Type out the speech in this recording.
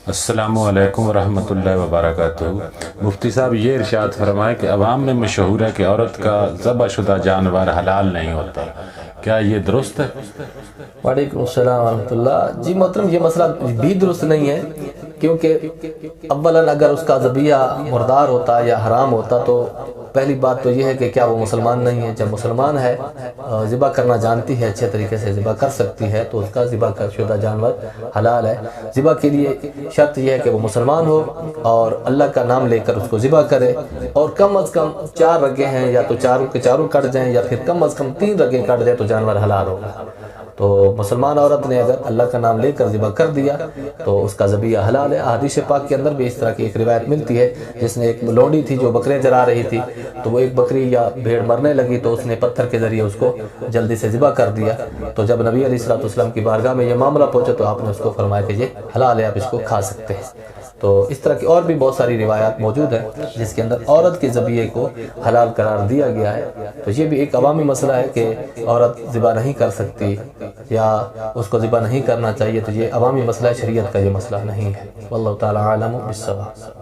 السلام علیکم ورحمۃ اللہ وبرکاتہ۔ مفتی صاحب یہ ارشاد فرمائے کہ عوام میں مشہور ہے کہ عورت کا ذبح شدہ جانور حلال نہیں ہوتا، کیا یہ درست ہے؟ وعلیکم السلام ورحمۃ اللہ۔ جی محترم، یہ مسئلہ بھی درست نہیں ہے، کیونکہ اولاً اگر اس کا ذبیحہ مردار ہوتا یا حرام ہوتا تو پہلی بات تو یہ ہے کہ کیا وہ مسلمان نہیں ہے؟ جب مسلمان ہے، ذبح کرنا جانتی ہے، اچھے طریقے سے ذبح کر سکتی ہے، تو اس کا ذبح شدہ جانور حلال ہے۔ ذبح کے لیے شرط یہ ہے کہ وہ مسلمان ہو اور اللہ کا نام لے کر اس کو ذبح کرے، اور کم از کم 4 رگیں ہیں، یا تو چاروں کے چاروں کٹ جائیں یا پھر کم از کم 3 رگیں کٹ جائیں تو جانور حلال ہوگا۔ تو مسلمان عورت نے اگر اللہ کا نام لے کر ذبح کر دیا تو اس کا ذبیحہ حلال ہے۔ حدیث پاک کے اندر بھی اس طرح کی ایک روایت ملتی ہے، جس نے ایک لونڈی تھی جو بکرے چرا رہی تھی، تو وہ ایک بکری یا بھیڑ مرنے لگی تو اس نے پتھر کے ذریعے اس کو جلدی سے ذبح کر دیا۔ تو جب نبی علیہ السلام کی بارگاہ میں یہ معاملہ پہنچا تو آپ نے اس کو فرمایا کہ یہ حلال ہے، آپ اس کو کھا سکتے ہیں۔ تو اس طرح کی اور بھی بہت ساری روایات موجود ہیں جس کے اندر عورت کے ذبیحے کو حلال قرار دیا گیا ہے۔ تو یہ بھی ایک عوامی مسئلہ ہے کہ عورت ذبح نہیں کر سکتی یا اس کو ذبح نہیں کرنا چاہیے، تو یہ عوامی مسئلہ ہے، شریعت کا یہ مسئلہ نہیں ہے۔ واللہ تعالی عالم بالصواب۔